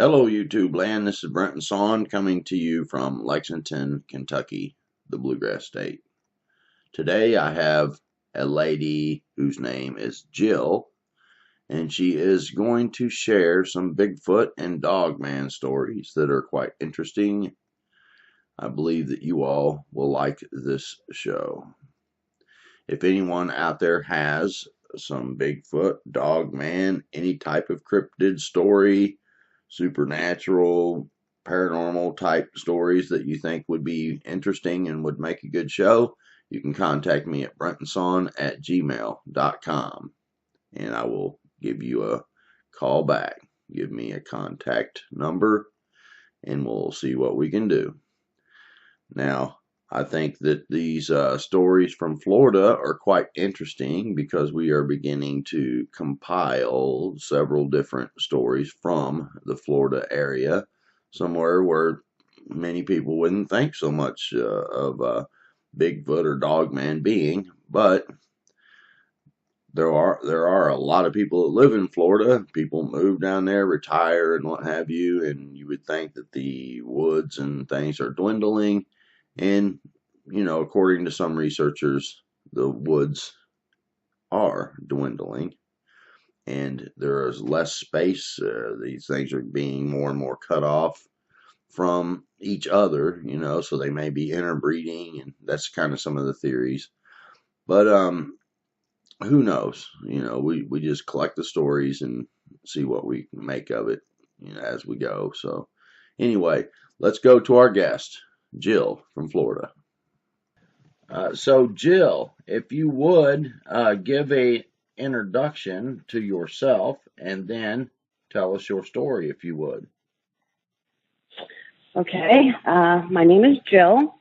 Hello, YouTube land. This is Brent and Son coming to you from Lexington, Kentucky, the Bluegrass State. Today I have a lady whose name is Jill, and she is going to share some Bigfoot and Dogman stories that are quite interesting. I believe that you all will like this show. If anyone out there has some Bigfoot, Dogman, any type of cryptid story, supernatural, paranormal type stories that you think would be interesting and would make a good show, you can contact me at brentandson@gmail.com and I will give you a call back. Give me a contact number and we'll see what we can do. Now, I think that these stories from Florida are quite interesting because we are beginning to compile several different stories from the Florida area, somewhere where many people wouldn't think so much of Bigfoot or Dogman being, but there are a lot of people that live in Florida. People move down there, retire, and what have you, and you would think that the woods and things are dwindling. And, according to some researchers, the woods are dwindling and there is less space. These things are being more and more cut off from each other, so they may be interbreeding, and that's kind of some of the theories. But who knows? We just collect the stories and see what we can make of it, as we go. So anyway, let's go to our guest, Jill from Florida. So Jill, if you would give a introduction to yourself and then tell us your story, if you would. Okay, my name is Jill,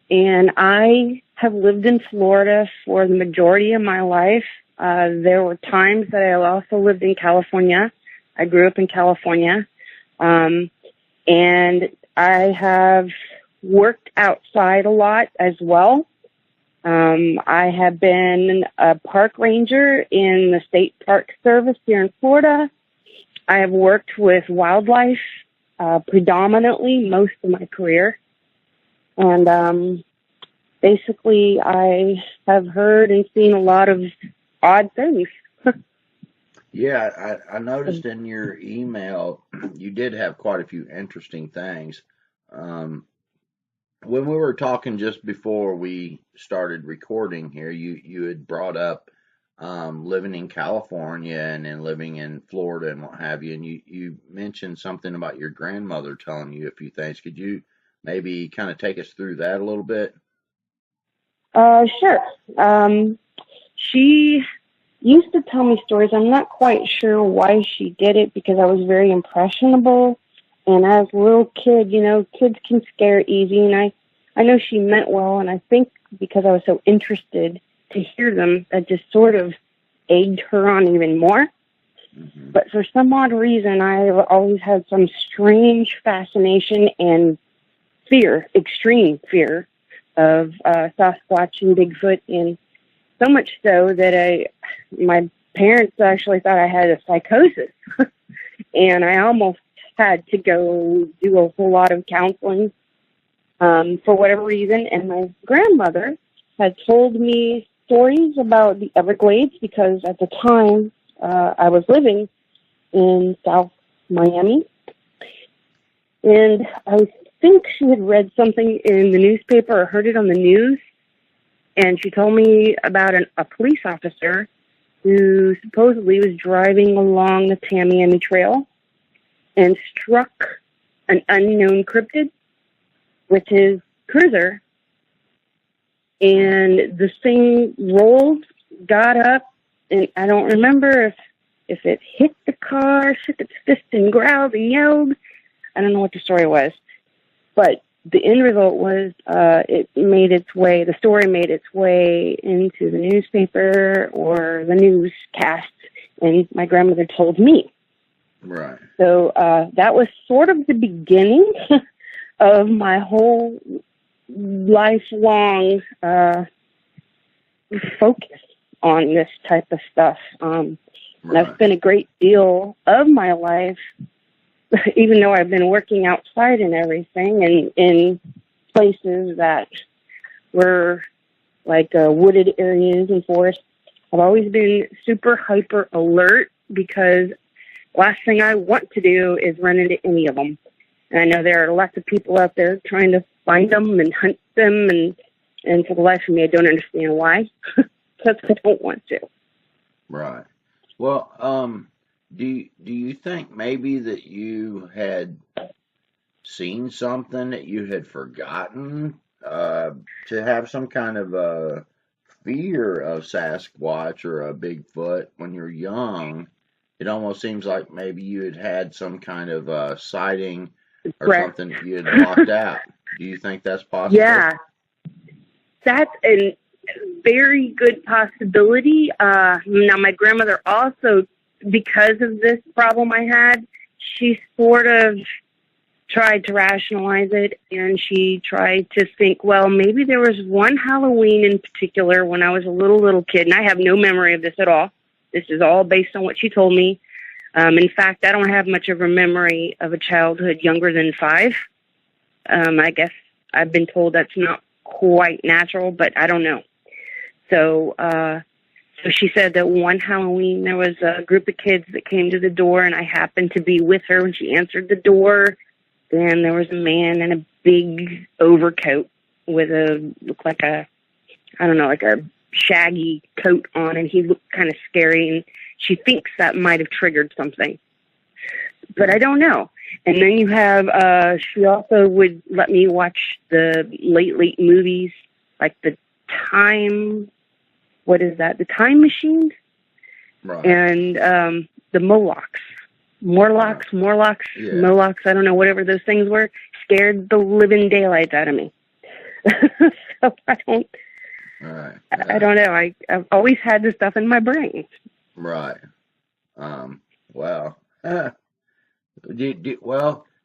and I have lived in Florida for the majority of my life. There were times that I also lived in California. I grew up in California, and I have worked outside a lot as well. I have been a park ranger in the State Park Service here in Florida. I have worked with wildlife predominantly most of my career. And basically, I have heard and seen a lot of odd things. Yeah, I noticed in your email you did have quite a few interesting things. When we were talking just before we started recording here, you had brought up living in California and then living in Florida and what have you, and you mentioned something about your grandmother telling you a few things. Could you maybe kind of take us through that a little bit? Sure. She used to tell me stories. I'm not quite sure why she did it because I was very impressionable. And as a little kid, kids can scare easy. And I know she meant well. And I think because I was so interested to hear them, that just sort of egged her on even more. Mm-hmm. But for some odd reason, I've always had some strange fascination and fear, extreme fear of Sasquatch and Bigfoot. And so much so that my parents actually thought I had a psychosis. And I almost had to go do a whole lot of counseling for whatever reason. And my grandmother had told me stories about the Everglades because at the time I was living in South Miami. And I think she had read something in the newspaper or heard it on the news. And she told me about a police officer who supposedly was driving along the Tamiami Trail and struck an unknown cryptid with his cruiser. And the thing rolled, got up, and I don't remember if it hit the car, shook its fist and growled and yelled. I don't know what the story was. But the end result was the story made its way into the newspaper or the newscast, and my grandmother told me. Right. So that was sort of the beginning of my whole lifelong focus on this type of stuff. And I've spent a great deal of my life even though I've been working outside and everything, and in places that were like wooded areas and forests, I've always been super hyper alert because last thing I want to do is run into any of them. And I know there are lots of people out there trying to find them and hunt them, and for the life of me, I don't understand why. Because I don't want to. Right. Well, do you think maybe that you had seen something that you had forgotten, to have some kind of a fear of Sasquatch or a Bigfoot when you're young? It almost seems like maybe you had had some kind of sighting or Right. something that you had blocked out. Do you think that's possible? Yeah, that's a very good possibility. Now, my grandmother also, because of this problem I had, she sort of tried to rationalize it, and she tried to think, well, maybe there was one Halloween in particular when I was a little kid, and I have no memory of this at all. This is all based on what she told me. In fact, I don't have much of a memory of a childhood younger than 5. I guess I've been told that's not quite natural, but I don't know. So she said that one Halloween there was a group of kids that came to the door, and I happened to be with her when she answered the door. And there was a man in a big overcoat with looked like a shaggy coat on, and he looked kind of scary, and she thinks that might have triggered something. But I don't know. And then you have, she also would let me watch the late movies, like the Time, what is that? The Time Machine? Right. And the Morlocks, Yeah. Molochs, I don't know, whatever those things were, scared the living daylights out of me. So I don't, Right. I don't know. I've always had this stuff in my brain. Right. Well,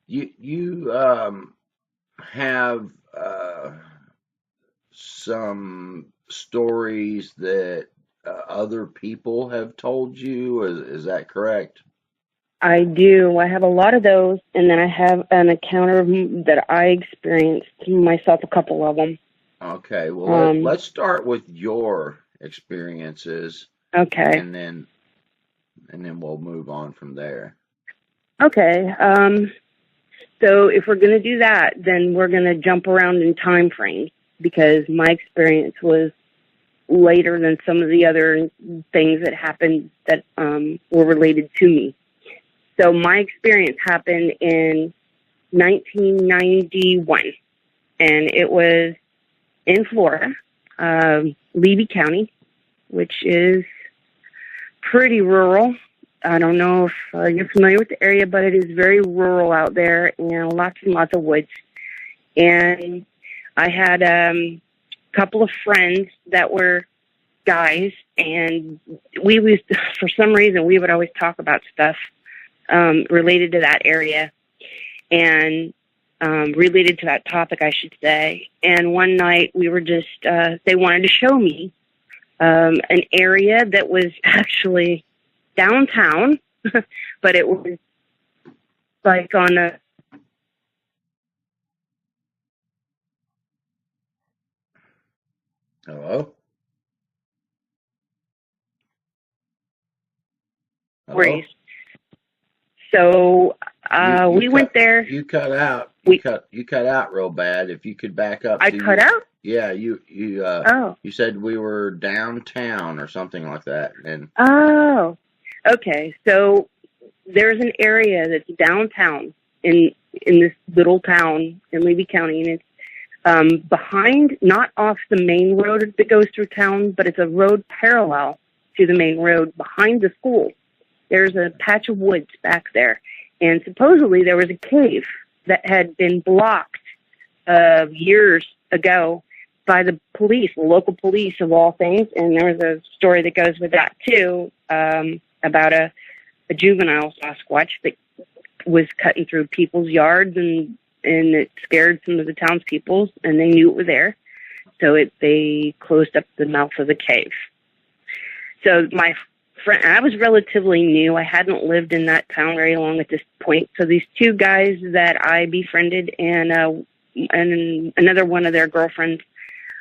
you have some stories that other people have told you. Is that correct? I do. I have a lot of those, and then I have an encounter that I experienced myself, a couple of them. Okay. Well, let's start with your experiences. Okay. And then we'll move on from there. Okay. So if we're going to do that, then we're going to jump around in time frames because my experience was later than some of the other things that happened that were related to me. So my experience happened in 1991, and it was in Florida, Levy County, which is pretty rural. I don't know if you're familiar with the area, but it is very rural out there and lots of woods. And I had a couple of friends that were guys, and for some reason, we would always talk about stuff related to that area and related to that topic, I should say. And one night we were just, they wanted to show me an area that was actually downtown, but it was like on a... Hello? Hello? So we went there. You cut out. You cut out real bad. If you could back up. I cut out? Yeah, you you said we were downtown or something like that. And okay. So there's an area that's downtown in this little town in Levy County, and it's behind, not off the main road that goes through town, but it's a road parallel to the main road behind the school. There's a patch of woods back there, and supposedly there was a cave that had been blocked years ago by the police, the local police of all things. And there was a story that goes with that too, about a juvenile Sasquatch that was cutting through people's yards, and it scared some of the townspeople, and they knew it was there, so they closed up the mouth of the cave. So my I was relatively new. I hadn't lived in that town very long at this point. So these two guys that I befriended and another one of their girlfriends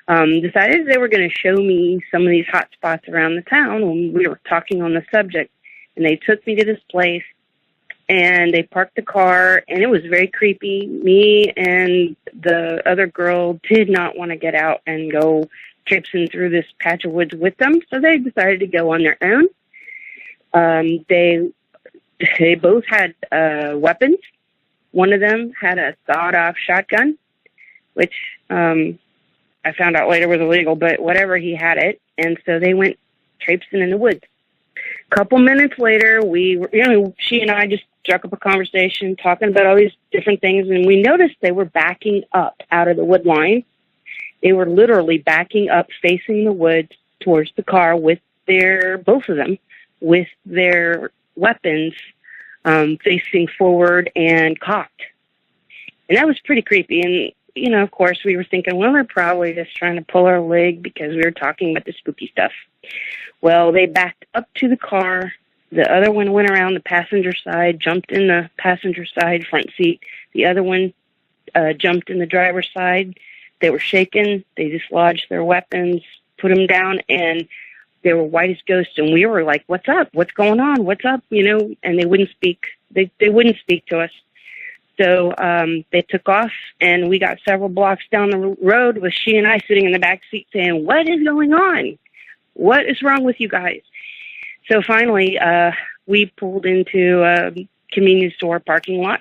decided they were going to show me some of these hot spots around the town when we were talking on the subject. And they took me to this place, and they parked the car, and it was very creepy. Me and the other girl did not want to get out and go traipsing through this patch of woods with them, so they decided to go on their own. They both had weapons. One of them had a sawed-off shotgun, which I found out later was illegal, but whatever, he had it. And so they went traipsing in the woods. A couple minutes later, she and I just struck up a conversation, talking about all these different things, and we noticed they were backing up out of the wood line. They were literally backing up, facing the woods towards the car with both of them, with their weapons facing forward and cocked. And that was pretty creepy. And, of course, we were thinking, well, they're probably just trying to pull our leg because we were talking about the spooky stuff. Well, they backed up to the car. The other one went around the passenger side, jumped in the passenger side front seat. The other one jumped in the driver's side. They were shaken. They dislodged their weapons, put them down, and they were white as ghosts. And we were like, what's up? What's going on? What's up? And they wouldn't speak. They wouldn't speak to us. So they took off, and we got several blocks down the road with she and I sitting in the back seat saying, what is going on? What is wrong with you guys? So finally, we pulled into a convenience store parking lot,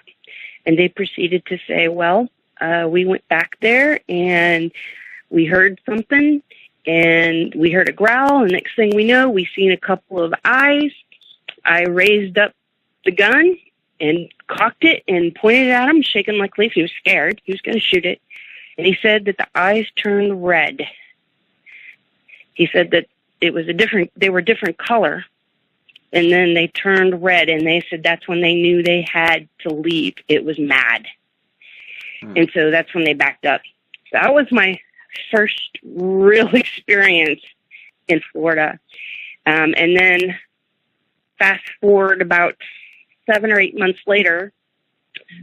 and they proceeded to say, well, we went back there, and we heard something, and we heard a growl, and next thing we know, we seen a couple of eyes. I raised up the gun and cocked it and pointed at him, shaking like a leaf. He was scared. He was going to shoot it. And he said that the eyes turned red. He said that they were different color, and then they turned red, and they said that's when they knew they had to leave. It was mad. And so that's when they backed up. So that was my first real experience in Florida. And then fast forward about 7 or 8 months later,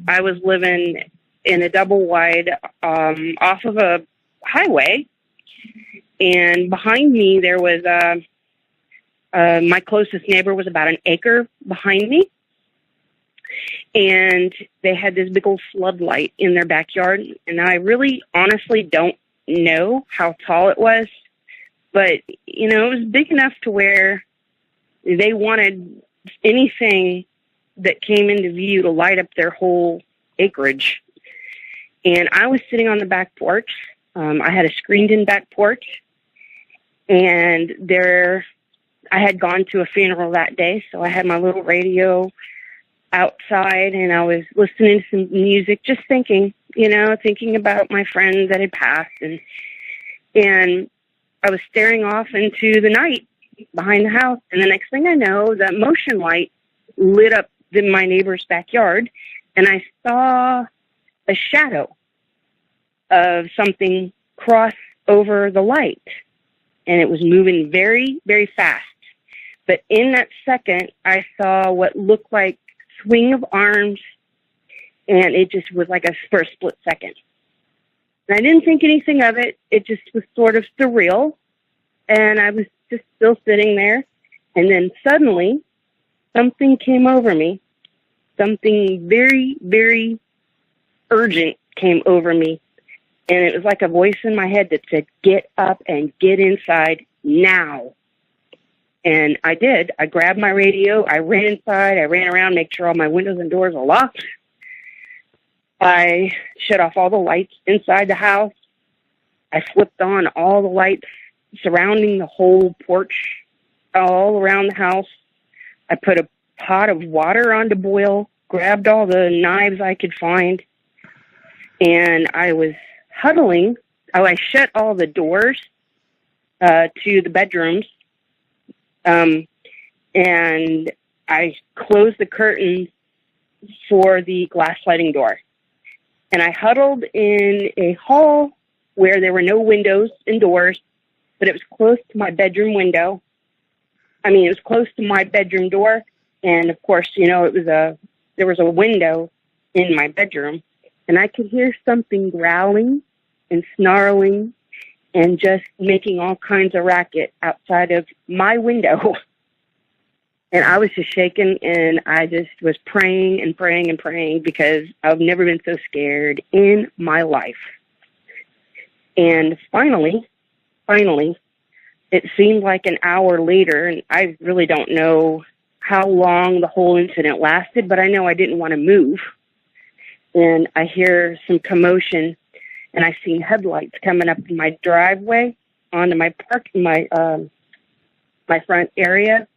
I was living in a double wide off of a highway, and behind me there was my closest neighbor was about an acre behind me, and they had this big old floodlight in their backyard. And I really honestly don't know how tall it was, but it was big enough to where they wanted anything that came into view to light up their whole acreage. And I was sitting on the back porch. I had a screened-in back porch, and I had gone to a funeral that day, so I had my little radio outside, and I was listening to some music, just thinking about my friends that had passed, and I was staring off into the night behind the house, and the next thing I know, the motion light lit up in my neighbor's backyard, and I saw a shadow of something cross over the light, and it was moving very, very fast. But in that second, I saw what looked like swing of arms, and it just was like for a split second. And I didn't think anything of it. It just was sort of surreal, and I was just still sitting there, and then suddenly something came over me. Something very, very urgent came over me. And it was like a voice in my head that said, get up and get inside now. And I did. I grabbed my radio. I ran inside. I ran around, make sure all my windows and doors are locked. I shut off all the lights inside the house. I flipped on all the lights surrounding the whole porch, all around the house. I put a pot of water on to boil, grabbed all the knives I could find, and I was huddling. I shut all the doors to the bedrooms, and I closed the curtains for the glass sliding door. And I huddled in a hall where there were no windows and doors, but it was close to my bedroom window. I mean, it was close to my bedroom door. And of course, there was a window in my bedroom, and I could hear something growling and snarling and just making all kinds of racket outside of my window. And I was just shaking, and I just was praying and praying and praying because I've never been so scared in my life. And finally, it seemed like an hour later, and I really don't know how long the whole incident lasted, but I know I didn't want to move. And I hear some commotion, and I seen headlights coming up in my driveway onto my my front area.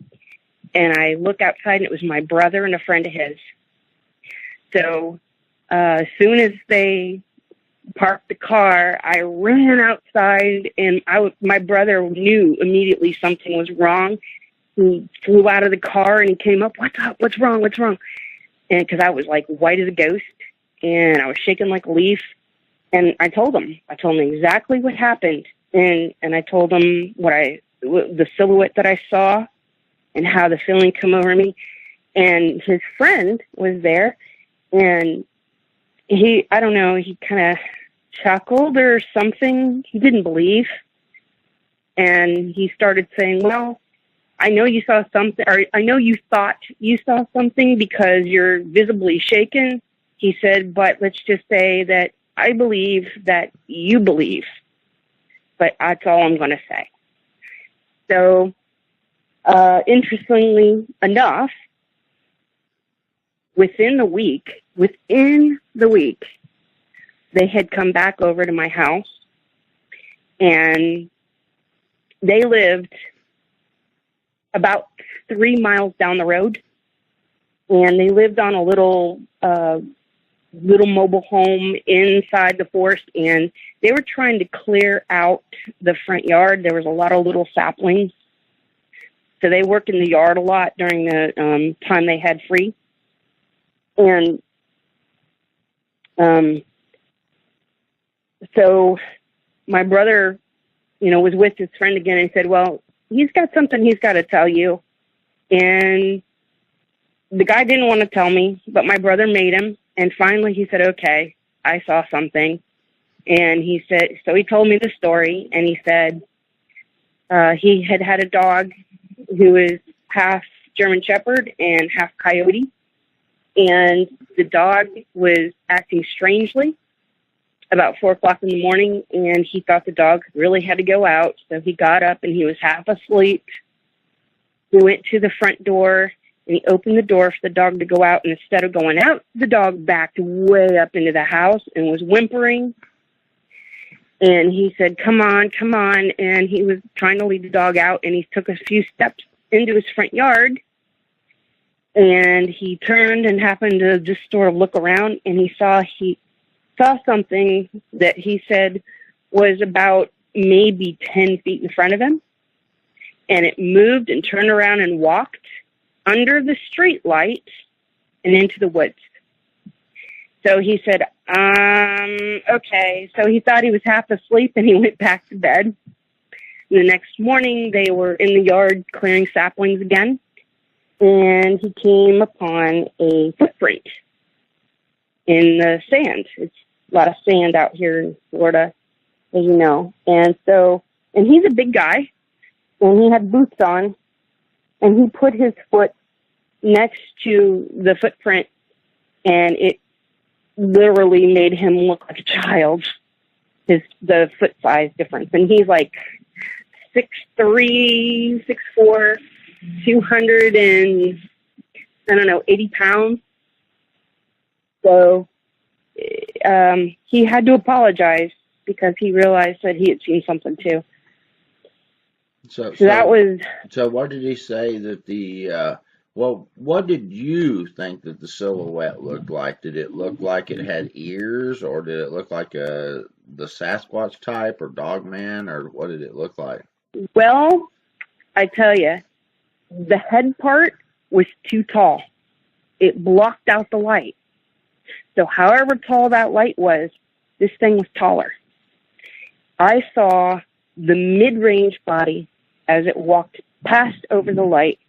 And I look outside, and it was my brother and a friend of his. So as soon as they parked the car, I ran outside, and my brother knew immediately something was wrong. He flew out of the car, and he came up, "What's up? What's wrong? What's wrong?" And because I was like white as a ghost, and I was shaking like a leaf. And I told him exactly what happened. And I told him the silhouette that I saw and how the feeling come over me. And his friend was there, and I don't know, he kind of chuckled or something. He didn't believe. And he started saying, "Well, I know you saw something, or I know you thought you saw something because you're visibly shaken." He said, "But let's just say that I believe that you believe." But that's all I'm going to say. So, interestingly enough, within the week, they had come back over to my house, and they lived about 3 miles down the road, and they lived on a little mobile home inside the forest, and they were trying to clear out the front yard. There was a lot of little saplings, so they worked in the yard a lot during the time they had free. And so my brother, was with his friend again, and said, "Well, he's got something he's got to tell you." And the guy didn't want to tell me, but my brother made him. And finally he said, "Okay, I saw something." And he said, so he told me the story, and he said he had a dog who was half German Shepherd and half Coyote. And the dog was acting strangely about 4 o'clock in the morning, and he thought the dog really had to go out. So he got up, and he was half asleep. He went to the front door, and he opened the door for the dog to go out. And instead of going out, the dog backed way up into the house and was whimpering. And he said, come on. And he was trying to lead the dog out, and he took a few steps into his front yard. And he turned and happened to just sort of look around, and he saw something that he said was about maybe 10 feet in front of him. And it moved and turned around and walked under the street light and into the woods. So he said, okay. So he thought he was half asleep, and he went back to bed. And the next morning, they were in the yard clearing saplings again, and he came upon a footprint in the sand. It's a lot of sand out here in Florida, as you know. And he's a big guy, and he had boots on, and he put his foot next to the footprint, and it literally made him look like a child, the foot size difference. And he's like 6'3", 6'4", 80 pounds. So he had to apologize because he realized that he had seen something too. So that was. So what did he say that what did you think that the silhouette looked like? Did it look like it had ears, or did it look like the Sasquatch type or Dogman, or what did it look like? Well, I tell you, the head part was too tall. It blocked out the light. So however tall that light was, this thing was taller. I saw the mid-range body as it walked passed over the light,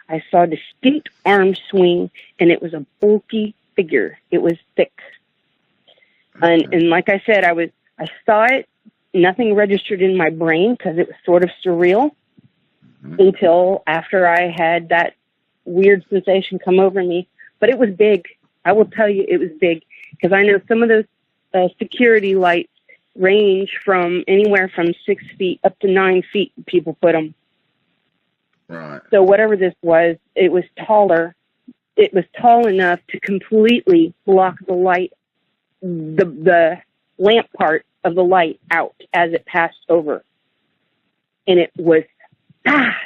I saw a distinct arm swing, and it was a bulky figure. It was thick. And like I said, I saw it. Nothing registered in my brain because it was sort of surreal until after I had that weird sensation come over me. But it was big. I will tell you, it was big, because I know some of those security lights range from anywhere from 6 feet up to 9 feet. People put them. Right. So whatever this was, it was taller. It was tall enough to completely block the light, the lamp part of the light out as it passed over. And it was fast.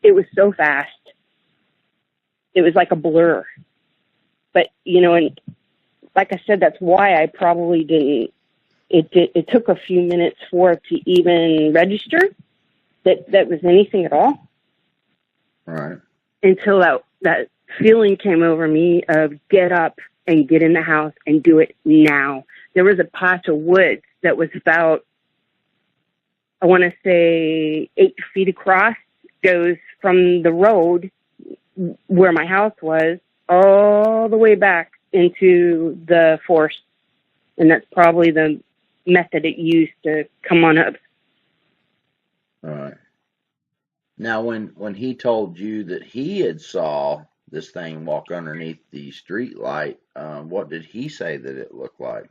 It was so fast. It was like a blur. But, and like I said, that's why I probably didn't. It took a few minutes for it to even register that was anything at all. Right. Until that feeling came over me of get up and get in the house and do it now. There was a patch of woods that was about, I want to say, 8 feet across, goes from the road where my house was all the way back into the forest. And that's probably the method it used to come on up. All right. Now, when he told you that he had saw this thing walk underneath the street light, what did he say that it looked like?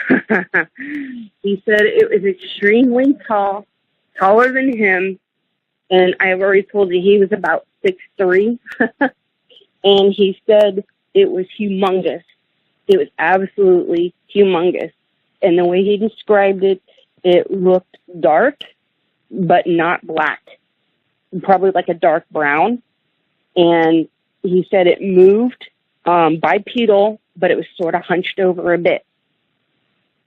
He said it was extremely tall, taller than him, and I've already told you he was about 6'3", and he said it was humongous. It was absolutely humongous, and the way he described it, it looked dark, but not black, probably like a dark brown, and he said it moved bipedal, but it was sort of hunched over a bit.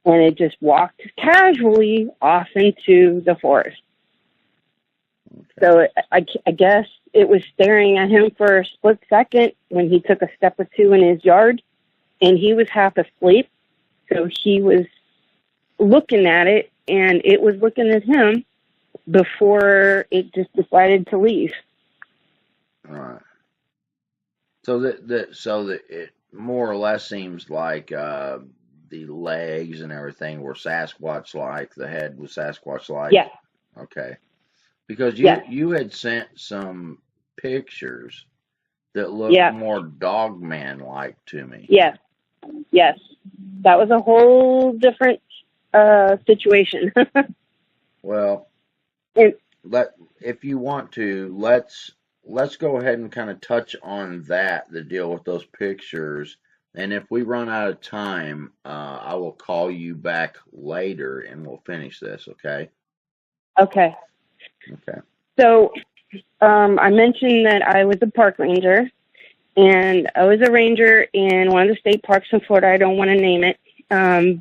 And it just walked casually off into the forest. Okay. So I guess it was staring at him for a split second when he took a step or two in his yard, and he was half asleep. So he was looking at it, and it was looking at him before it just decided to leave. All right. So that it more or less seems like the legs and everything were Sasquatch-like. The head was Sasquatch-like. Yeah. Okay. Because you had sent some pictures that looked more Dogman-like to me. Yes. Yes. That was a whole different situation. Well, if you want to, let's go ahead and kind of touch on the deal with those pictures. And if we run out of time, I will call you back later and we'll finish this, okay? Okay. Okay. So I mentioned that I was a park ranger, and I was a ranger in one of the state parks in Florida. I don't want to name it,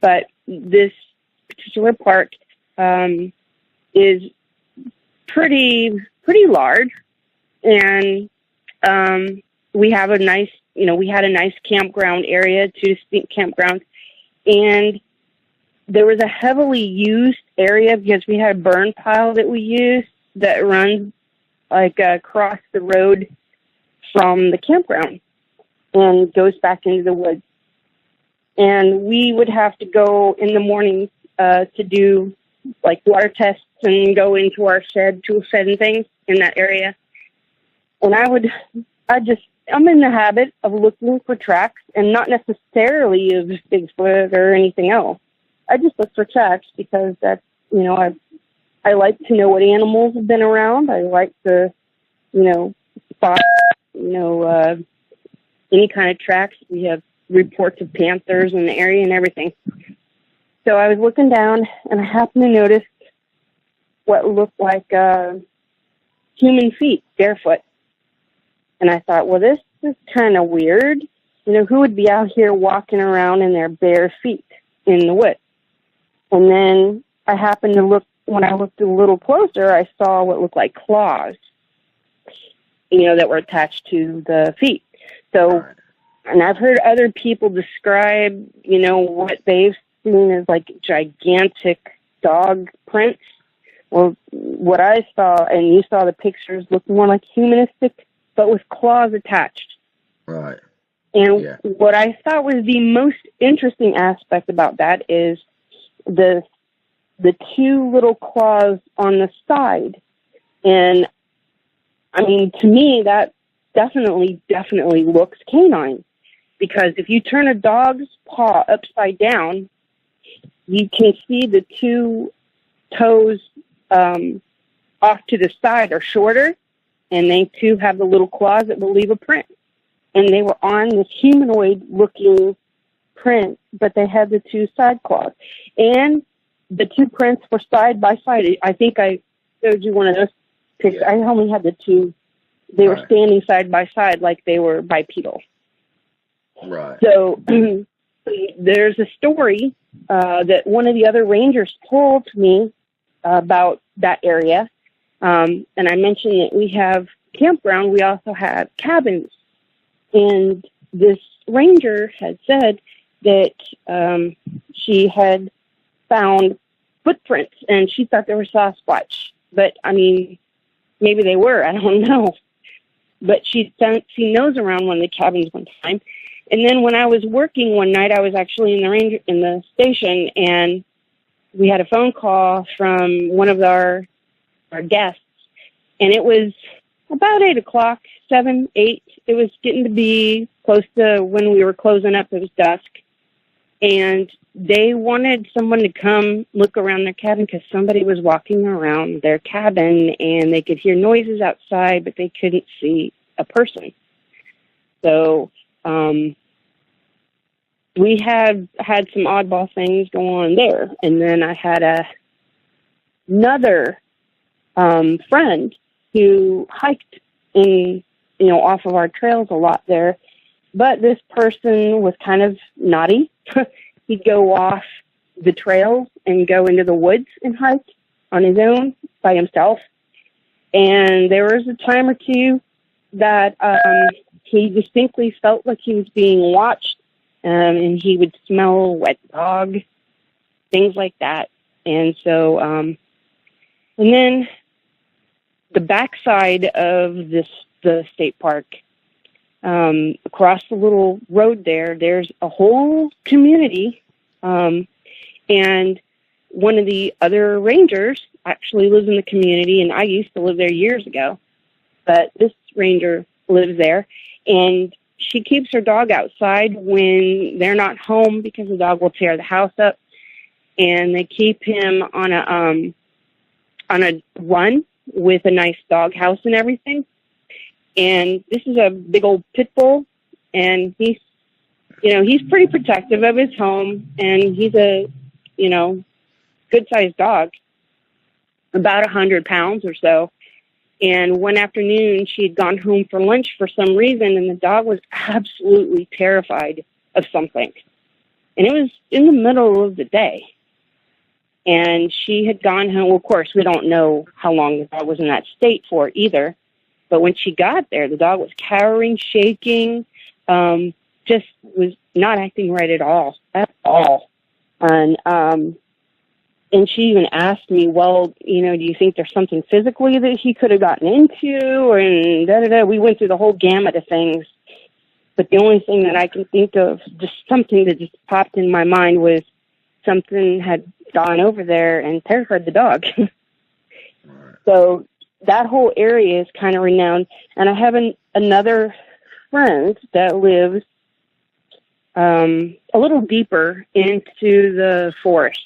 but this particular park is pretty large, and we have a nice, we had a nice campground area, 2 distinct campgrounds, and there was a heavily used area because we had a burn pile that we used that runs like across the road from the campground and goes back into the woods. And we would have to go in the morning to do like water tests and go into our tool shed and things in that area. And I'm in the habit of looking for tracks, and not necessarily of Bigfoot or anything else. I just look for tracks because that's, I like to know what animals have been around. I like to, spot, any kind of tracks. We have reports of panthers in the area and everything. So I was looking down, and I happened to notice what looked like human feet, barefoot. And I thought, well, this is kind of weird. Who would be out here walking around in their bare feet in the woods? And then I happened to look, when I looked a little closer, I saw what looked like claws, that were attached to the feet. So, and I've heard other people describe, what they've seen as like gigantic dog prints, Well, what I saw, and you saw the pictures, looked more like humanistic, but with claws attached. Right. And Yeah. what I thought was the most interesting aspect about that is the two little claws on the side. And, I mean, to me, that definitely looks canine. Because if you turn a dog's paw upside down, you can see the two toes off to the side are shorter, and they too have the little claws that will leave a print. And they were on this humanoid-looking print, but they had the two side claws. And the two prints were side by side. I think I showed you one of those pictures. Yeah. I only had the two. They were standing side by side like they were bipedal. Right. So there's a story that one of the other rangers told me about that area. And I mentioned that we have campground. We also have cabins. And this ranger had said that she had found footprints, and she thought they were Sasquatch. But, I mean, maybe they were. I don't know. But she'd seen those around one of the cabins one time. And then when I was working one night, I was actually in the station, and we had a phone call from one of our guests, and it was about 8 o'clock, 7, 8. It was getting to be close to when we were closing up. It was dusk, and they wanted someone to come look around their cabin because somebody was walking around their cabin, and they could hear noises outside, but they couldn't see a person. So we had some oddball things go on there. And then I had another friend who hiked off of our trails a lot there. But this person was kind of naughty. He'd go off the trails and go into the woods and hike on his own by himself. And there was a time or two that he distinctly felt like he was being watched, and he would smell wet dog, things like that. And so, and then the backside of the state park, across the little road there's a whole community, and one of the other rangers actually lives in the community, and I used to live there years ago, but this ranger lives there, and she keeps her dog outside when they're not home because the dog will tear the house up, and they keep him on a run with a nice dog house and everything. And this is a big old pit bull, and he's pretty protective of his home, and he's a, good-sized dog, about 100 pounds or so. And one afternoon, she had gone home for lunch for some reason, and the dog was absolutely terrified of something. And it was in the middle of the day. And she had gone home. Well, of course, we don't know how long the dog was in that state for either. But when she got there, the dog was cowering, shaking, just was not acting right at all. And she even asked me, well, do you think there's something physically that he could have gotten into? And da-da-da. We went through the whole gamut of things. But the only thing that I can think of, just something that just popped in my mind, was something had gone over there and terrified the dog. So that whole area is kind of renowned. And I have another friend that lives a little deeper into the forest,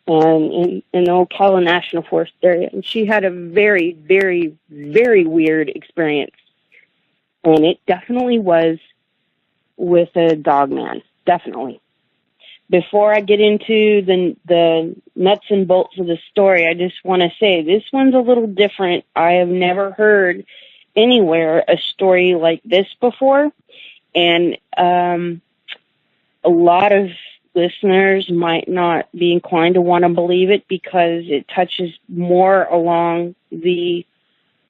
and in the Okala National Forest area. And she had a very, very, very weird experience. And it definitely was with a dog man. Definitely. Before I get into the nuts and bolts of the story, I just want to say this one's a little different. I have never heard anywhere a story like this before. And a lot of listeners might not be inclined to want to believe it because it touches more along the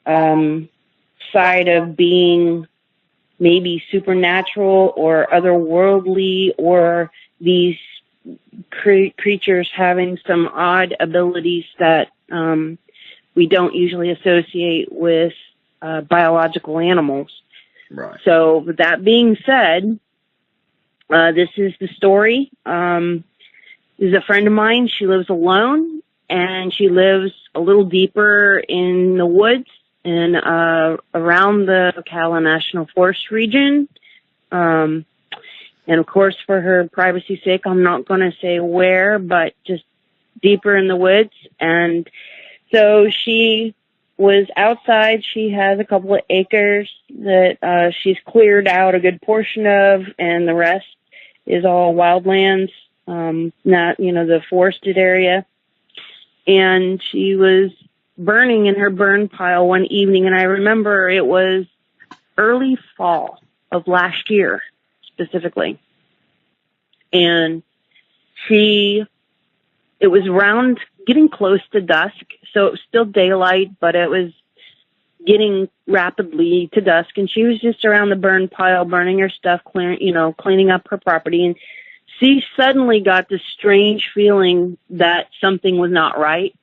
side of being maybe supernatural or otherworldly, or these creatures having some odd abilities that we don't usually associate with biological animals. Right. So with that being said, this is the story. This is a friend of mine. She lives alone, and she lives a little deeper in the woods and around the Okala National Forest region. And of course, for her privacy's sake, I'm not going to say where, but just deeper in the woods. And so she was outside. She has a couple of acres that she's cleared out a good portion of, and the rest is all wildlands, not, the forested area. And she was burning in her burn pile one evening, and I remember it was early fall of last year, specifically. And it was around getting close to dusk, so it was still daylight, but it was getting rapidly to dusk, and she was just around the burn pile, burning her stuff, cleaning up her property, and she suddenly got this strange feeling that something was not right.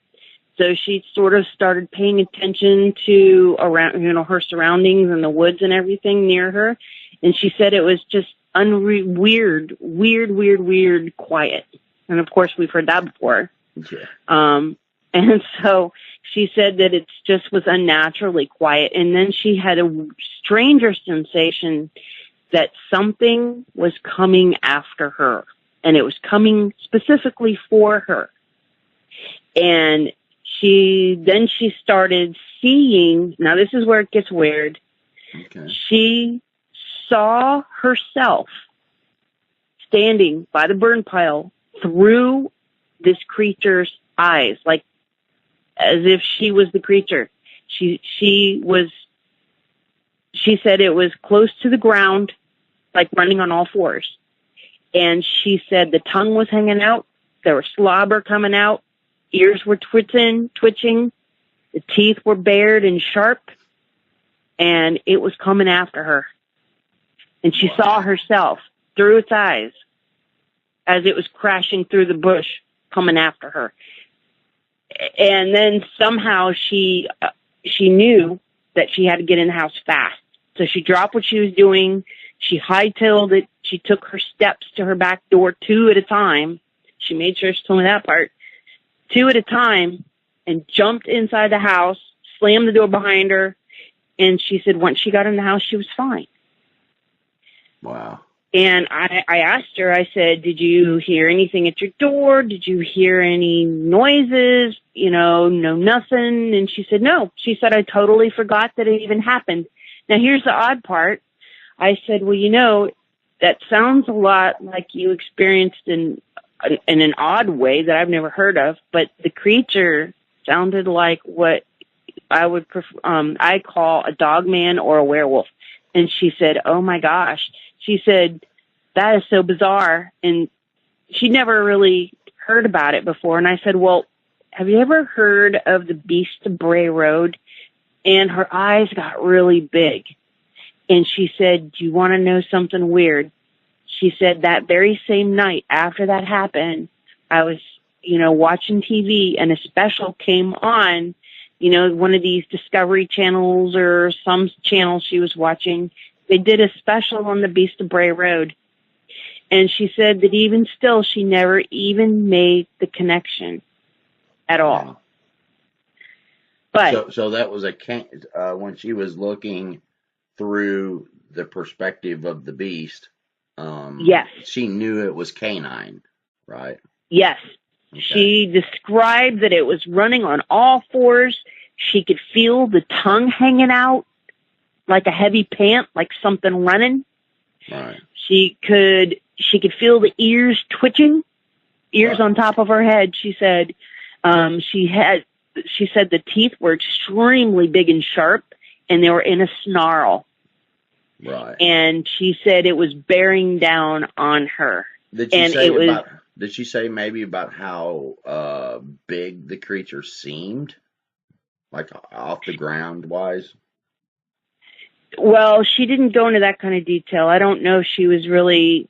So she sort of started paying attention to her surroundings and the woods and everything near her, and she said it was just weird quiet. And of course, we've heard that before. Yeah. And so she said that it just was unnaturally quiet. And then she had a stranger sensation that something was coming after her, and it was coming specifically for her. And she started seeing, now this is where it gets weird. Okay. She saw herself standing by the burn pile through this creature's eyes, like as if she was the creature. She said it was close to the ground, like running on all fours. And she said the tongue was hanging out. There was slobber coming out. Ears were twitching. The teeth were bared and sharp. And it was coming after her. And she saw herself through its eyes as it was crashing through the bush, coming after her. And then somehow she knew that she had to get in the house fast. So she dropped what she was doing. She hightailed it. She took her steps to her back door 2 at a time. She made sure she told me that part. 2 at a time, and jumped inside the house, slammed the door behind her. And she said once she got in the house, she was fine. Wow. And I asked her, I said, did you hear anything at your door? Did you hear any noises? No, nothing. And she said, no. She said, I totally forgot that it even happened. Now, here's the odd part. I said, well, that sounds a lot like you experienced in an odd way that I've never heard of, but the creature sounded like what I would I call a dogman or a werewolf. And she said, oh my gosh. She said, that is so bizarre. And she'd never really heard about it before. And I said, well, have you ever heard of the Beast of Bray Road? And her eyes got really big. And she said, do you want to know something weird? She said that very same night after that happened, I was, watching TV, and a special came on, one of these Discovery channels or some channel she was watching. They did a special on the Beast of Bray Road. And she said that even still, she never even made the connection at all. Wow. But so that was when she was looking through the perspective of the beast. Yes. She knew it was canine, right? Yes. Okay. She described that it was running on all fours. She could feel the tongue hanging out like a heavy pant, like something running. Right. She could feel the ears twitching, ears on top of her head. She said, she said the teeth were extremely big and sharp, and they were in a snarl. Right. And she said it was bearing down on her. Did she say maybe about how big the creature seemed? Like off the ground wise? Well, she didn't go into that kind of detail. I don't know if she was really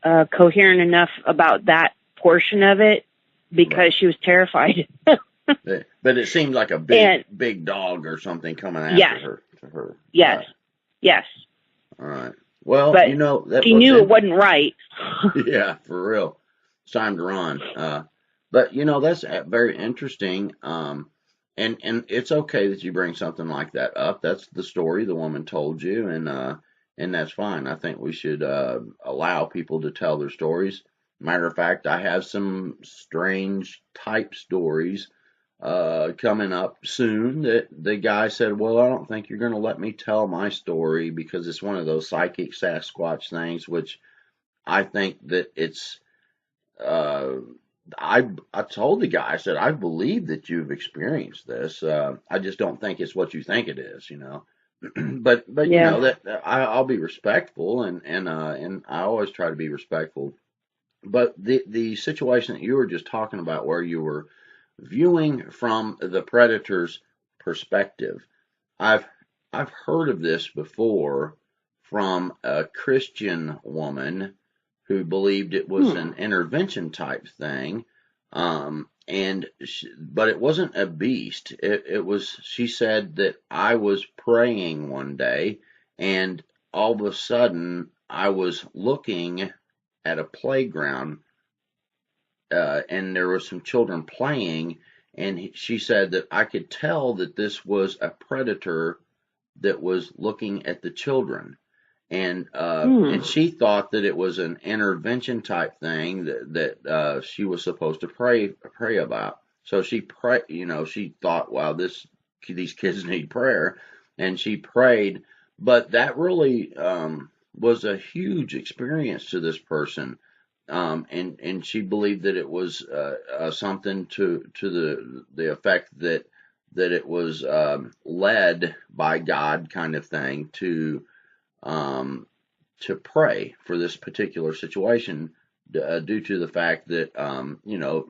coherent enough about that portion of it because she was terrified. But it seemed like a And big dog or something coming yes, after her. To her. yes, Right. yes. All right. Well, But that she was knew it in. wasn't right. Yeah, for real. It's time to run. But that's very interesting. And it's okay that you bring something like that up. That's the story the woman told you, and that's fine. I think we should allow people to tell their stories. Matter of fact, I have some strange type stories coming up soon that the guy said, well, I don't think you're going to let me tell my story because it's one of those psychic Sasquatch things, which I think that it's uh, I told the guy, I said, I believe that you've experienced this. I just don't think it's what you think it is. But Yeah. that I'll be respectful, and I always try to be respectful. But the situation that you were just talking about, where you were viewing from the predator's perspective, I've I've heard of this before from a Christian woman who believed it was Hmm. an intervention type thing. But it wasn't a beast. It was, she said that I was praying one day, and all of a sudden I was looking at a playground, and there were some children playing, and she said that I could tell that this was a predator that was looking at the children, and Hmm. she thought that it was an intervention type thing that she was supposed to pray about. So she thought, wow, these kids need prayer, and she prayed. But that really was a huge experience to this person, and she believed that it was something to the effect that it was led by God, kind of thing, um, to pray for this particular situation, due to the fact that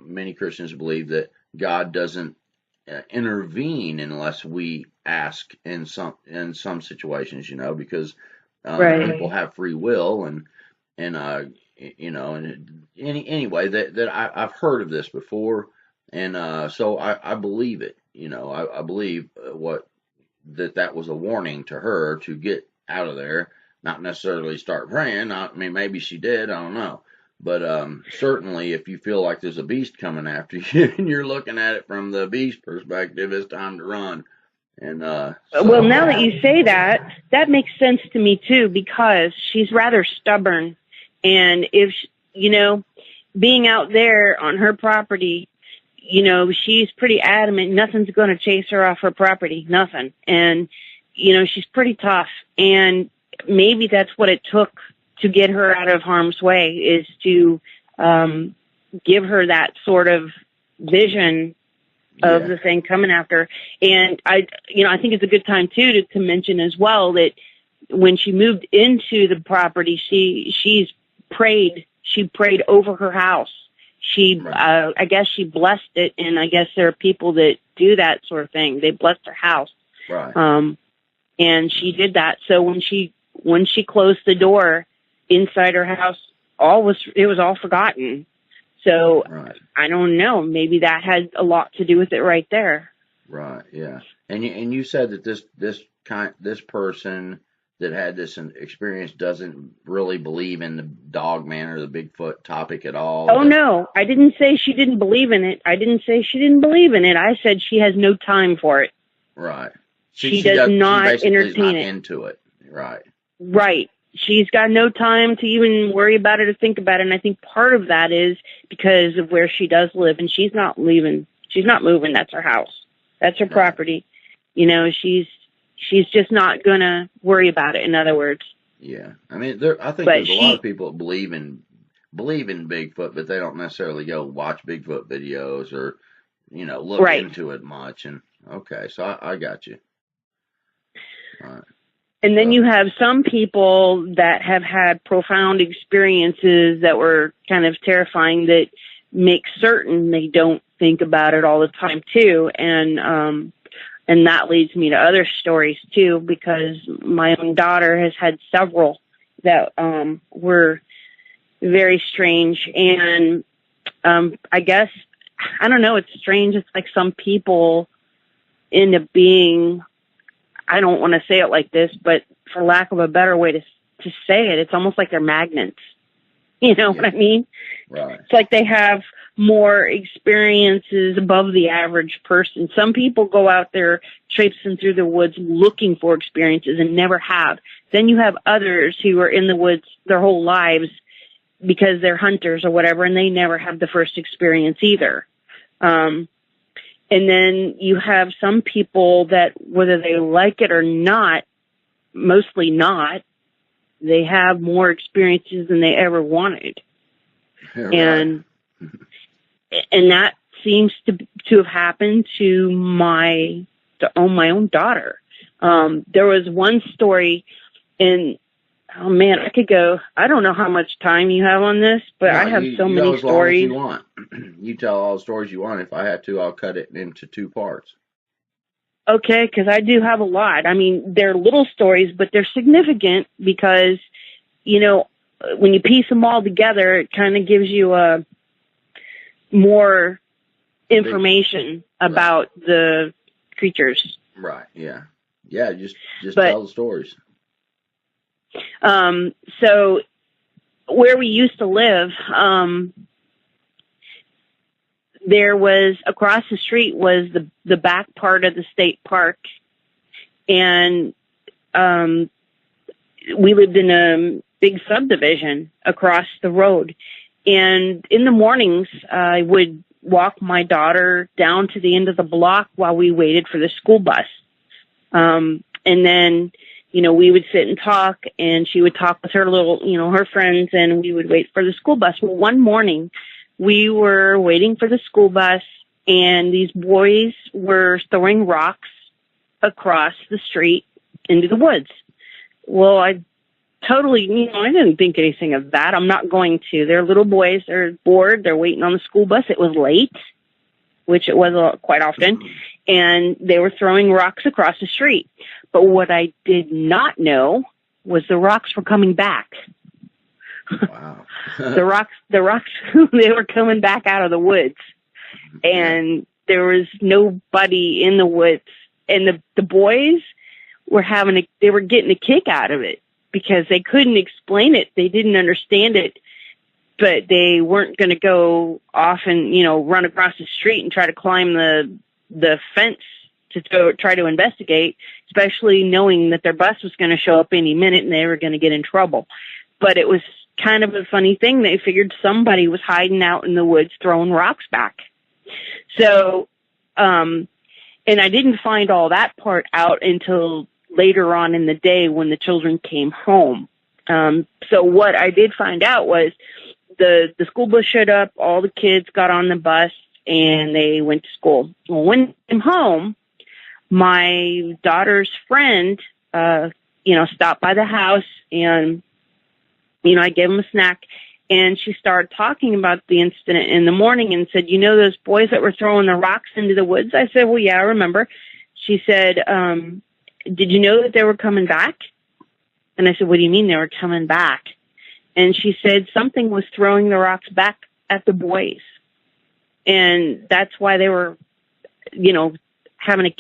many Christians believe that God doesn't intervene unless we ask in some situations, because Right. people have free will, and anyway, that I've heard of this before, and so I believe it. I believe what that was a warning to her to get out of there, not necessarily start praying. I mean, maybe she did. I don't know. But certainly, if you feel like there's a beast coming after you and you're looking at it from the beast perspective, it's time to run. And Well, so, now that you say that, that makes sense to me too, because she's rather stubborn. And if, being out there on her property, she's pretty adamant nothing's going to chase her off her property, nothing. And, she's pretty tough. And maybe that's what it took to get her out of harm's way, is to give her that sort of vision of yeah, the thing coming after. And I think it's a good time too to mention as well that when she moved into the property, she prayed over her house. right, I guess she blessed it, and I guess there are people that do that sort of thing. They blessed her house. right, And she did that. So when she closed the door inside her house, it was all forgotten. So right, I don't know. Maybe that had a lot to do with it right there. right, yeah. And you said that this person that had this experience doesn't really believe in the dogman or the Bigfoot topic at all. Oh no, I didn't say she didn't believe in it. I didn't say she didn't believe in it. I said she has no time for it. Right. She does She not basically is entertain not it. into it. Right. Right. She's got no time to even worry about it or think about it. And I think part of that is because of where she does live, and she's not leaving. She's not moving. That's her house. That's her Right. property. She's just not gonna worry about it. In other words. Yeah. I mean, I think But there's a lot of people that believe in Bigfoot, but they don't necessarily go watch Bigfoot videos or look right. into it much. And okay, so I got you. All right. And then So you have some people that have had profound experiences that were kind of terrifying that make certain they don't think about it all the time too. And that leads me to other stories too, because my own daughter has had several that were very strange. And I guess I don't know, it's strange. It's like some people end up being, I don't want to say it like this, but for lack of a better way to say it, it's almost like they're magnets. You know what I mean? Right. It's like they have more experiences above the average person. Some people go out there traipsing through the woods looking for experiences and never have. Then you have others who are in the woods their whole lives because they're hunters or whatever, and they never have the first experience either. And then you have some people that, whether they like it or not, mostly not, they have more experiences than they ever wanted. Right. And that seems to have happened to my own daughter. There was one story, and oh man, I could go. I don't know how much time you have on this, but no, I have so many go as stories. long as you want. You tell all the stories you want. If I have to, I'll cut it into 2 parts. Okay, because I do have a lot. I mean, they're little stories, but they're significant because, you know, when you piece them all together, it kind of gives you more information about the creatures. Right. Yeah. Yeah. Just tell the stories. So where we used to live, there was across the street was the back part of the state park, and we lived in a big subdivision across the road. And in the mornings, I would walk my daughter down to the end of the block while we waited for the school bus. And then, you know, we would sit and talk, and she would talk with her her friends, and we would wait for the school bus. Well, one morning we were waiting for the school bus, and these boys were throwing rocks across the street into the woods. Well, I didn't think anything of that. I'm not going to. They're little boys. They're bored. They're waiting on the school bus. It was late, which it was quite often, and they were throwing rocks across the street. But what I did not know was the rocks were coming back. Wow. the rocks, they were coming back out of the woods, and there was nobody in the woods. And the boys were they were getting a kick out of it because they couldn't explain it. They didn't understand it, but they weren't going to go off and, run across the street and try to climb the fence to try to investigate, especially knowing that their bus was going to show up any minute and they were going to get in trouble. But it was kind of a funny thing. They figured somebody was hiding out in the woods throwing rocks back. So, and I didn't find all that part out until later on in the day when the children came home. So what I did find out was the school bus showed up, all the kids got on the bus, and they went to school. Well, when I came home, my daughter's friend, stopped by the house, and, I gave him a snack, and she started talking about the incident in the morning and said, those boys that were throwing the rocks into the woods? I said, well, yeah, I remember. She said, did you know that they were coming back? And I said, what do you mean they were coming back? And she said something was throwing the rocks back at the boys. And that's why they were, getting a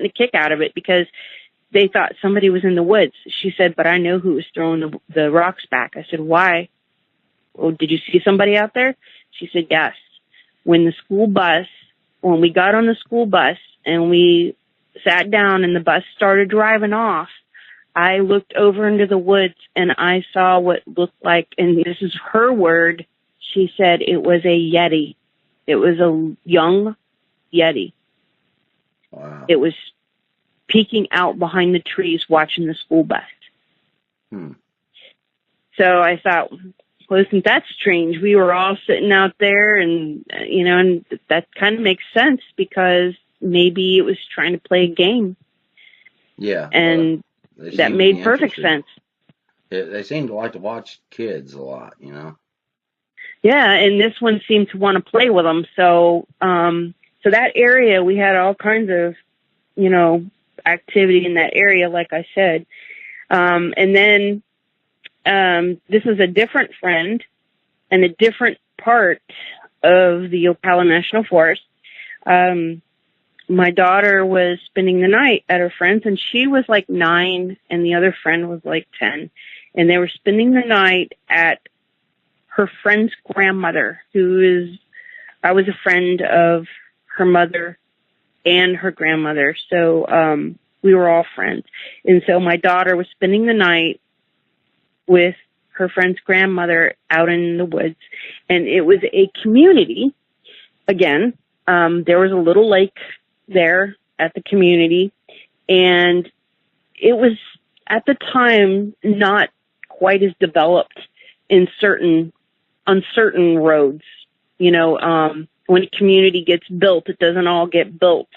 kick out of it, because they thought somebody was in the woods. She said, but I know who was throwing the rocks back. I said, why? Well, did you see somebody out there? She said, yes. When we got on the school bus and we sat down and the bus started driving off, I looked over into the woods and I saw what looked like, and this is her word, she said it was a Yeti. It was a young Yeti. Wow. It was peeking out behind the trees watching the school bus. So I thought, well, isn't that strange? We were all sitting out there, and, and that kind of makes sense because maybe it was trying to play a game. Yeah. And that made perfect sense. They seem to like to watch kids a lot, Yeah, and this one seemed to want to play with them. So, so that area, we had all kinds of, activity in that area, like I said. And then this is a different friend and a different part of the Okala National Forest. My daughter was spending the night at her friend's, and she was like 9, and the other friend was like 10. And they were spending the night at her friend's grandmother, I was a friend of her mother and her grandmother. So, we were all friends. And so my daughter was spending the night with her friend's grandmother out in the woods. And it was a community. Again, there was a little lake there at the community. And it was, at the time, not quite as developed on certain roads. You know, when a community gets built, it doesn't all get built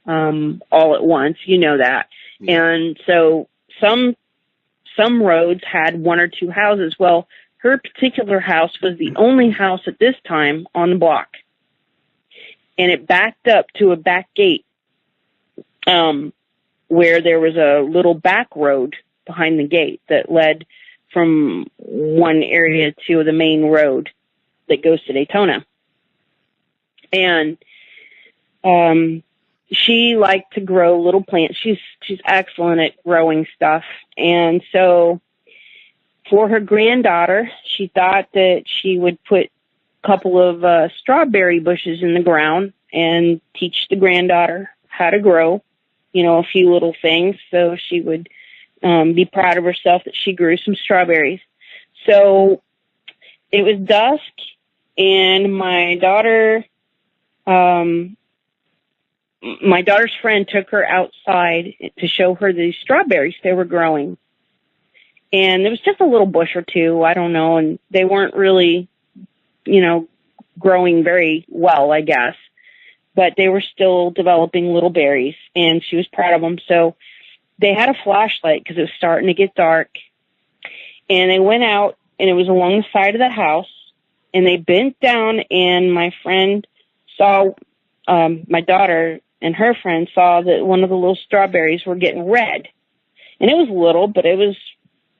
all at once. You know that. Yeah. And so some roads had 1 or 2 houses. Well, her particular house was the only house at this time on the block. And it backed up to a back gate where there was a little back road behind the gate that led from one area to the main road that goes to Daytona. And she liked to grow little plants. She's excellent at growing stuff. And so for her granddaughter, she thought that she would put a couple of strawberry bushes in the ground and teach the granddaughter how to grow, you know, a few little things, so she would be proud of herself that she grew some strawberries. So it was dusk, and my daughter's friend took her outside to show her the strawberries they were growing. And there was just a little bush or two, I don't know, and they weren't really, you know, growing very well, I guess. But they were still developing little berries, and she was proud of them. So they had a flashlight because it was starting to get dark. And they went out, and it was along the side of the house. And they bent down, and my friend saw, my daughter and her friend saw that one of the little strawberries were getting red. And it was little, but it was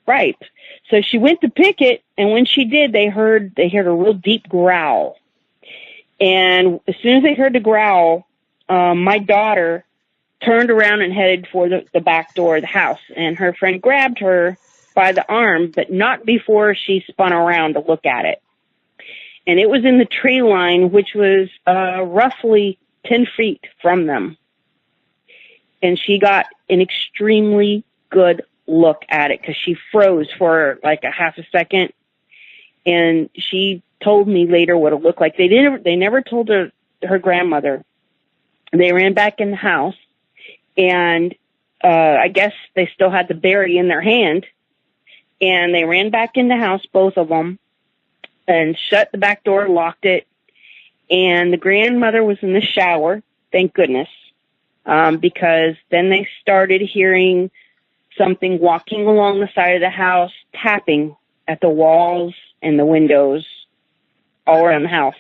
ripe. So she went to pick it, and when she did, they heard a real deep growl. And as soon as they heard the growl, my daughter turned around and headed for the back door of the house. And her friend grabbed her by the arm, but not before she spun around to look at it. And it was in the tree line, which was roughly 10 feet from them. And she got an extremely good look at it because she froze for like a half a second. And she told me later what it looked like. They never told her grandmother. They ran back in the house, and I guess they still had the berry in their hand. And they ran back in the house, both of them, and shut the back door, locked it. And the grandmother was in the shower, thank goodness, because then they started hearing something walking along the side of the house, tapping at the walls and the windows all around the house.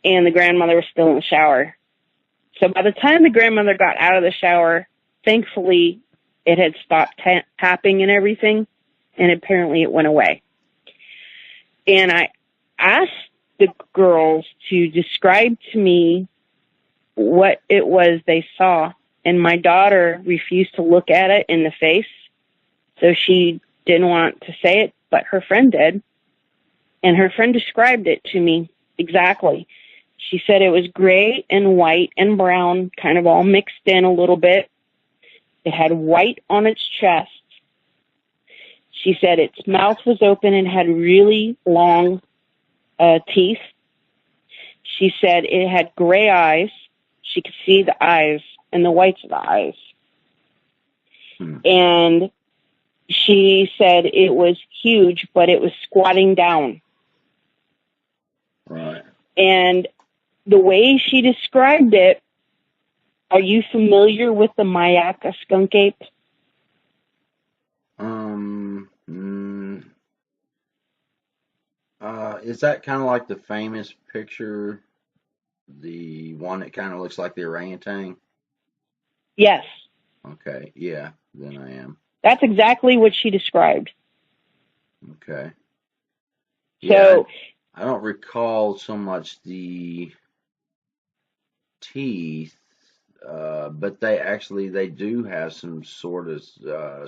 And the grandmother was still in the shower. So by the time the grandmother got out of the shower, thankfully it had stopped tapping and everything, and apparently it went away. And I asked the girls to describe to me what it was they saw, and my daughter refused to look at it in the face, so she didn't want to say it, but her friend did. And her friend described it to me exactly. She said it was gray and white and brown, kind of all mixed in a little bit. It had white on its chest. She said its mouth was open and had really long teeth. She said it had gray eyes. She could see the eyes and the whites of the eyes. And she said it was huge, but it was squatting down. Right. And the way she described it, are you familiar with the Mayaka skunk ape? Is that kind of like the famous picture, the one that kind of looks like the orangutan? Yes. Okay, yeah, then I am. That's exactly what she described. Okay. So, yeah, I don't recall so much the teeth, but they do have some sort of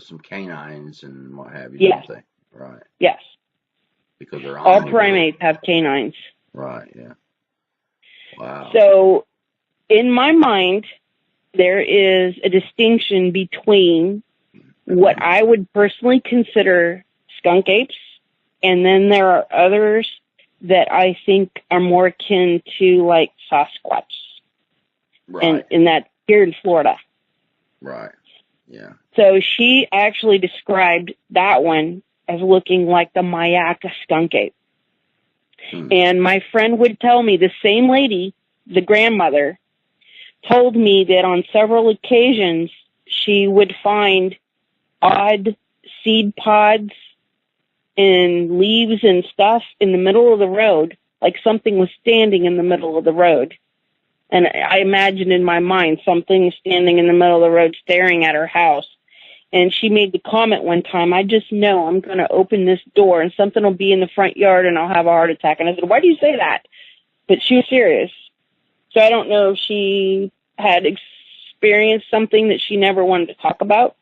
some canines and what have you, Yes, don't they? Right, yes. because they're All omnivores. primates have canines. Right. Yeah. Wow. So, in my mind, there is a distinction between what I would personally consider skunk apes, and then there are others that I think are more akin to like Sasquatch, Right. and that's here in Florida. Right. Yeah. So she actually described that one as looking like the Mayaka skunk ape. And my friend would tell me, the same lady, the grandmother, told me that on several occasions she would find odd seed pods and leaves and stuff in the middle of the road, like something was standing in the middle of the road. And I imagine in my mind something standing in the middle of the road staring at her house. And she made the comment one time, I just know I'm going to open this door and something will be in the front yard and I'll have a heart attack. And I said, why do you say that? But she was serious. So I don't know if she had experienced something that she never wanted to talk about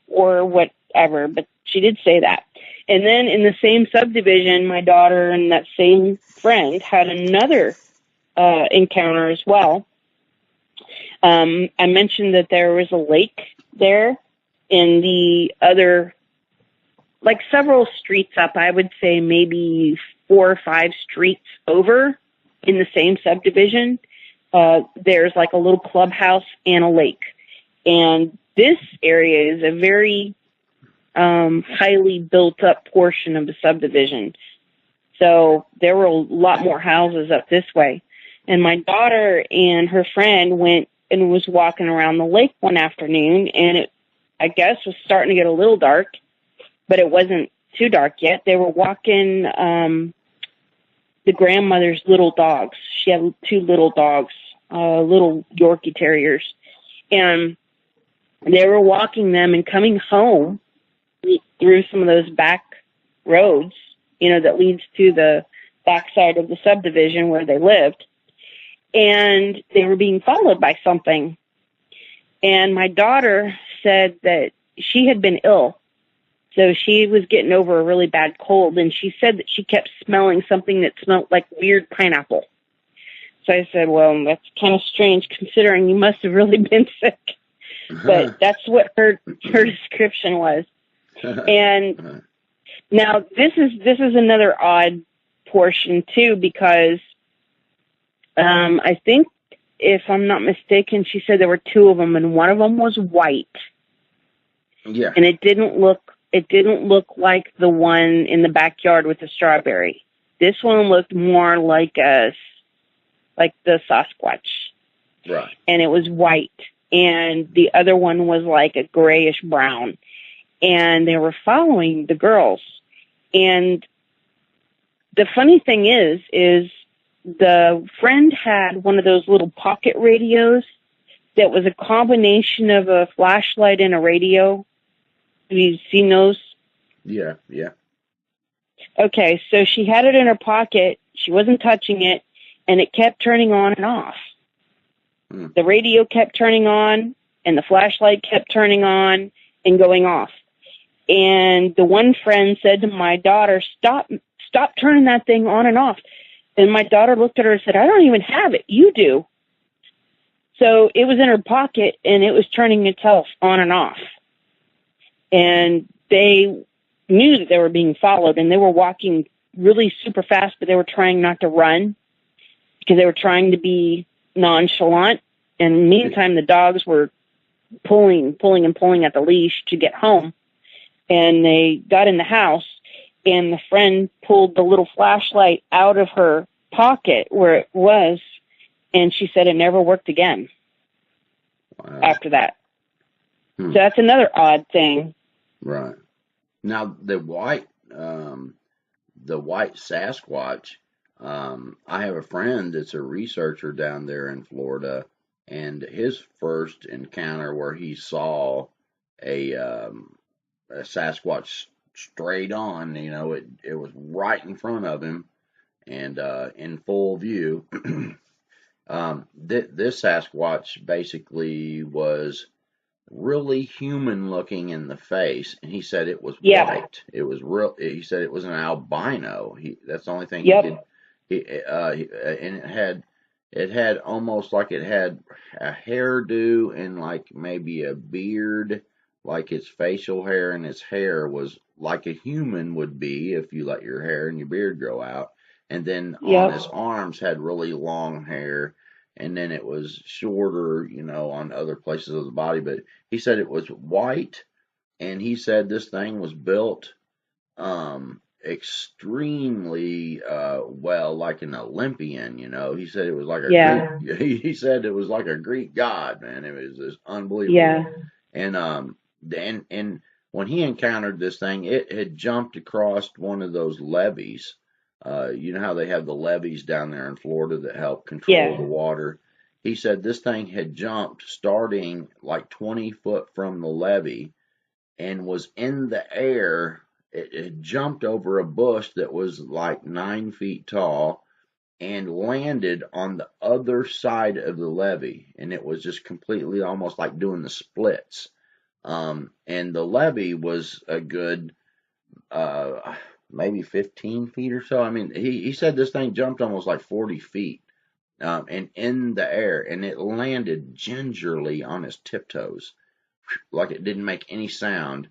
or whatever, but she did say that. And then in the same subdivision, my daughter and that same friend had another encounter as well. I mentioned that there was a lake there, in the other, like several streets up, I would say maybe 4 or 5 streets over in the same subdivision, there's like a little clubhouse and a lake. And this area is a very highly built up portion of the subdivision. So there were a lot more houses up this way. And my daughter and her friend went and was walking around the lake one afternoon, and it, I guess, was starting to get a little dark, but it wasn't too dark yet. They were walking the grandmother's little dogs. She had 2 little dogs, little Yorkie Terriers. And they were walking them and coming home through some of those back roads, that leads to the backside of the subdivision where they lived. And they were being followed by something. And my daughter said that she had been ill. So she was getting over a really bad cold. And she said that she kept smelling something that smelled like weird pineapple. So I said, well, that's kind of strange considering you must have really been sick. But that's what her description was. And now this is another odd portion too, because I think, if I'm not mistaken, she said there were 2 of them, and one of them was white. Yeah. And it didn't look like the one in the backyard with the strawberry. This one looked more like the Sasquatch. Right. And it was white. And the other one was like a grayish brown. And they were following the girls. And the funny thing is the friend had one of those little pocket radios that was a combination of a flashlight and a radio. Have you seen those? Yeah, yeah. Okay, so she had it in her pocket. She wasn't touching it, and it kept turning on and off. The radio kept turning on, and the flashlight kept turning on and going off. And the one friend said to my daughter, stop turning that thing on and off. And my daughter looked at her and said, I don't even have it. You do. So it was in her pocket, and it was turning itself on and off. And they knew that they were being followed, and they were walking really super fast, but they were trying not to run because they were trying to be nonchalant. And in the meantime, the dogs were pulling at the leash to get home. And they got in the house, and the friend pulled the little flashlight out of her pocket where it was, and she said it never worked again after that. So that's another odd thing. Right. Now, the white Sasquatch, I have a friend that's a researcher down there in Florida, and his first encounter where he saw a Sasquatch straight on, it was right in front of him and in full view. This Sasquatch basically was really human looking in the face, and he said it was Yeah. white. It was real. He said it was an albino. That's the only thing he Yep. could. And it had almost like it had a hairdo and like maybe a beard, like its facial hair, and its hair was like a human would be if you let your hair and your beard grow out. And then on Yep. his arms had really long hair, and then it was shorter, on other places of the body. But he said it was white, and he said this thing was built extremely well, like an Olympian. He said it was like a Yeah. Greek. He said it was like a Greek god, man. It was just unbelievable. Yeah. And when he encountered this thing, it had jumped across one of those levees. You know how they have the levees down there in Florida that help control the water. He said this thing had jumped starting like 20 foot from the levee and was in the air. It had jumped over a bush that was like 9 feet tall and landed on the other side of the levee. And it was just completely almost like doing the splits. And the levee was a good maybe 15 feet or so. I mean, he said this thing jumped almost like 40 feet and in the air, and it landed gingerly on his tiptoes, like it didn't make any sound.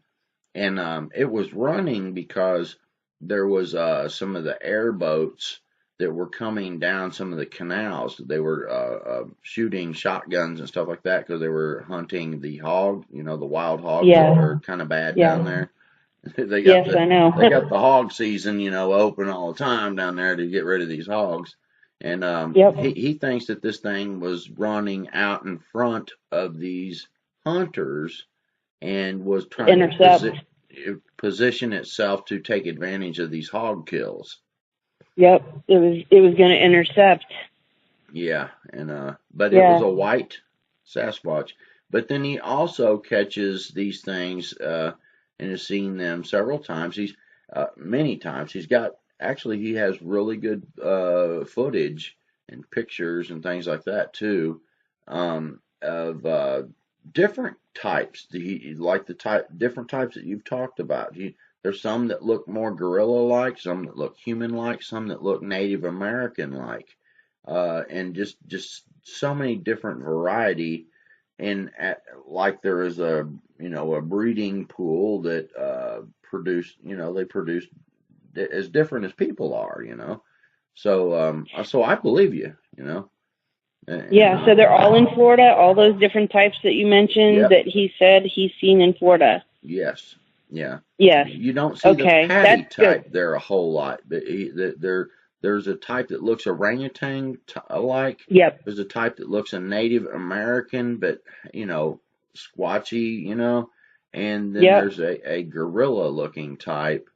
And it was running because there was some of the airboats that were coming down some of the canals. They were shooting shotguns and stuff like that because they were hunting the hog, the wild hogs that are kind of bad down there. They got Yes, I know. they got the hog season, open all the time down there to get rid of these hogs. And Yep. he thinks that this thing was running out in front of these hunters and was trying Intercept. to position itself to take advantage of these hog kills. Yep. It was going to intercept. Yeah, and but it was a white Sasquatch. But then he also catches these things and has seen them several times. He's many times. He has really good footage and pictures and things like that too, of different types. Like different types that you've talked about. There's some that look more gorilla-like, some that look human-like, some that look Native American-like, and just so many different variety. And like there is a breeding pool that they produce as different as people are. So I believe you. Yeah, so they're all in Florida, all those different types that you mentioned that he said he's seen in Florida. Yes. Yeah. Yes. You don't see the patty type there a whole lot, but there's a type that looks orangutan-like. Yep. There's a type that looks a Native American, but, squatchy, and then there's a gorilla-looking type.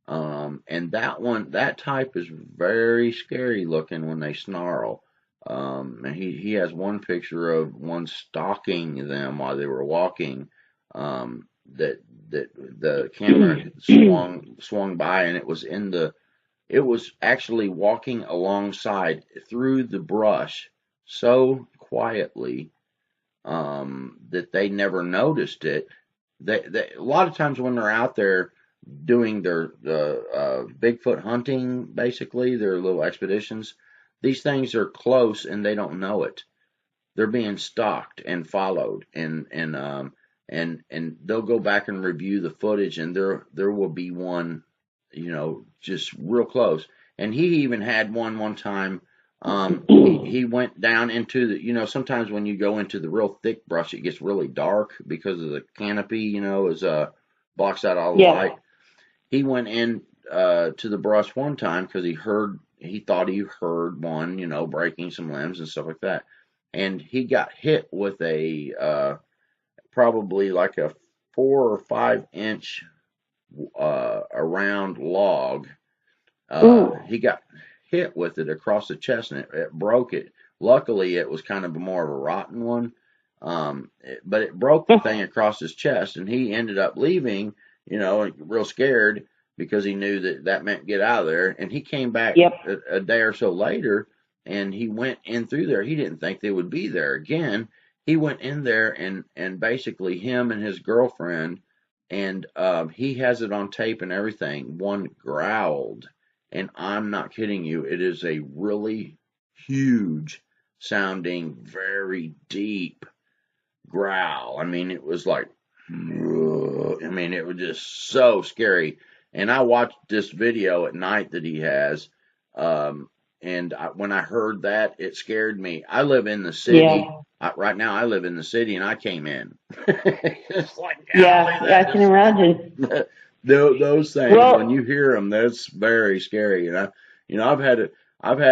And that type is very scary looking when they snarl. And he has one picture of one stalking them while they were walking, that the camera swung by, and it was actually walking alongside through the brush so quietly that they never noticed it. A lot of times when they're out there doing their Bigfoot hunting, basically their little expeditions, these things are close and they don't know it. They're being stalked and followed, and they'll go back and review the footage, and there will be one, just real close. And he even had one time. He went down into the, sometimes when you go into the real thick brush, it gets really dark because of the canopy, is blocks out all the light. He went in to the brush one time because he thought he heard one, breaking some limbs and stuff like that. And he got hit with a probably like a 4 or 5 inch around log. He got hit with it across the chest, and it broke it. Luckily, it was kind of more of a rotten one, but it broke the thing across his chest, and he ended up leaving, real scared because he knew that meant get out of there. And he came back a day or so later, and he went in through there. He didn't think they would be there again. He went in there, and basically him and his girlfriend, and he has it on tape and everything. One growled, and I'm not kidding you. It is a really huge sounding, very deep growl. I mean, it was like, I mean, it was just so scary. And I watched this video at night that he has, um, and when I heard that, it scared me. I live in the city. Yeah. Right now, I live in the city, and I came in. It's like, golly, Yeah. I can imagine. those things when Well, you hear them, that's very scary. And I've had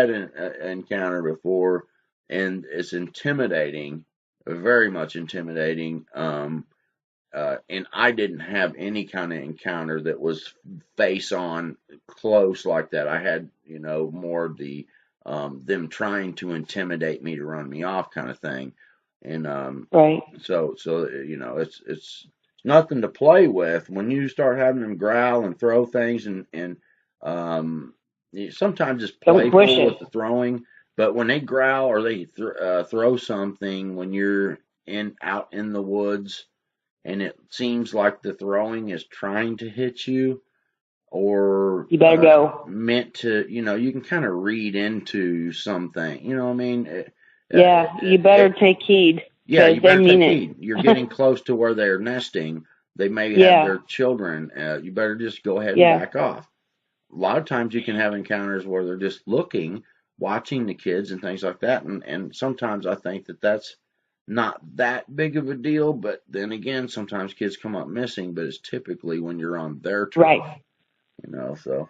an encounter before, and it's intimidating, very much intimidating. And I didn't have any kind of encounter that was face on close like that. I had, more of the them trying to intimidate me to run me off kind of thing. And right. so it's nothing to play with when you start having them growl and throw things, and sometimes it's Don't push playful it. with the throwing, but when they growl or they throw something when you're out in the woods, and it seems like the throwing is trying to hit you, or You better go. meant to, you can kind of read into something, what I mean? Yeah. You better take heed Yeah, because you they better mean take it. heed. You're getting close to where they're nesting. They may have Yeah. their children. You better just go ahead and Yeah. back off. A lot of times you can have encounters where they're just looking, watching the kids and things like that. And sometimes I think that that's not that big of a deal. But then again, sometimes kids come up missing, but it's typically when you're on their turf, Right. so.